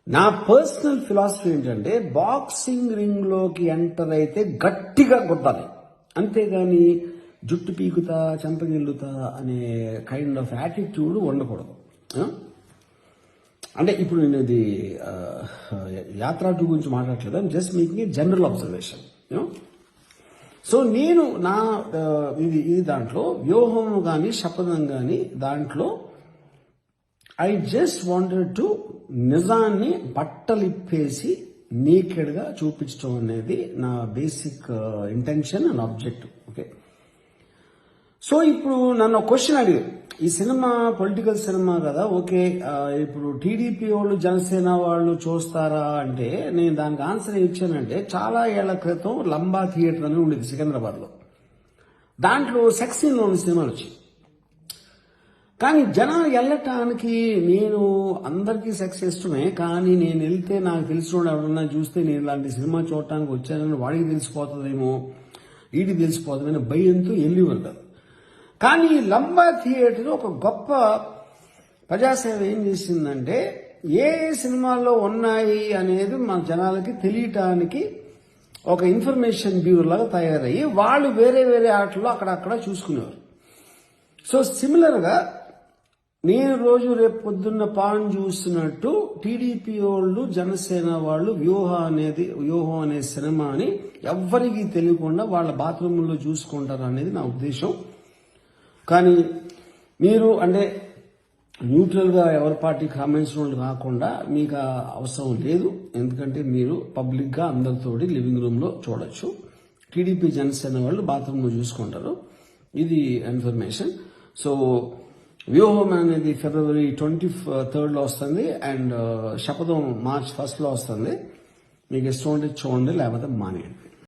నా personal philosophy ఏంటంటే boxing ring లోకి ఎంటర్ అయితే గట్టిగా కొట్టాలి, అంతేగాని జుట్టు పీకుతా చెంపగిల్లుతా అనే కైండ్ ఆఫ్ యాటిట్యూడ్ ఉండకూడదు. అంటే ఇప్పుడు నేను ఇది యాత్రా టూ గురించి మాట్లాడట్లేదు, I'm just making a general observation. So నేను నా ఇది దాంట్లో వ్యూహం కానీ శపథం కానీ దాంట్లో ఐ జస్ట్ వాంటెడ్ టు నిజాన్ని బట్టలిప్పేసి నేకెడ్గా చూపించడం అనేది నా basic intention and objective. Okay, so ఇప్పుడు నన్ను క్వశ్చన్ అడిగారు, ఈ సినిమా పొలిటికల్ సినిమా కదా, ఓకే ఇప్పుడు టీడీపీ వాళ్ళు జనసేన వాళ్ళు చూస్తారా అంటే నేను దానికి ఆన్సర్ ఇచ్చానంటే చాలా ఏళ్ల క్రితం లంబా థియేటర్ అని ఉండేది సికింద్రాబాద్లో. దాంట్లో సెక్స్ సీన్లో ఉన్న సినిమాలు వచ్చాయి. కానీ జనాలు వెళ్ళటానికి నేను అందరికీ సెక్స్ ఇష్టమే, కానీ నేను వెళ్తే నాకు తెలిసిన ఎవరన్నా చూస్తే నేను ఇలాంటి సినిమా చూడటానికి వచ్చానని వాడికి తెలిసిపోతుందేమో వీడికి తెలిసిపోతుందని భయంతో వెళ్ళేవారు కాదు. కానీ లంబా థియేటర్ ఒక గొప్ప ప్రజాసేవ ఏం చేసిందంటే ఏ సినిమాల్లో ఉన్నాయి అనేది మన జనాలకి తెలియటానికి ఒక ఇన్ఫర్మేషన్ బ్యూరో లాగా తయారయ్యి వాళ్ళు వేరే వేరే ఆటల్లో అక్కడక్కడ చూసుకునేవారు. సో సిమిలర్గా నేను రోజు రేపు పొద్దున్న పాన్ చూస్తున్నట్టు టీడీపీ వాళ్ళు జనసేన వాళ్ళు వ్యూహం అనే సినిమాని ఎవ్వరికీ తెలియకుండా వాళ్ళ బాత్రూంలో చూసుకుంటారు అనేది నా ఉద్దేశం. కానీ మీరు అంటే న్యూట్రల్గా ఎవరి పార్టీ కామెంట్స్ కాకుండా మీకు అవసరం లేదు, ఎందుకంటే మీరు పబ్లిక్గా అందరితోటి లివింగ్ రూమ్లో చూడొచ్చు. టీడీపీ జనసేన వాళ్ళు బాత్రూంలో చూసుకుంటారు, ఇది ఇన్ఫర్మేషన్. సో వ్యూహం అనేది February 23 వస్తుంది అండ్ శపథం March 1 వస్తుంది. మీకు ఇష్టం ఉంటే చూడండి, లేకపోతే మానేయండి.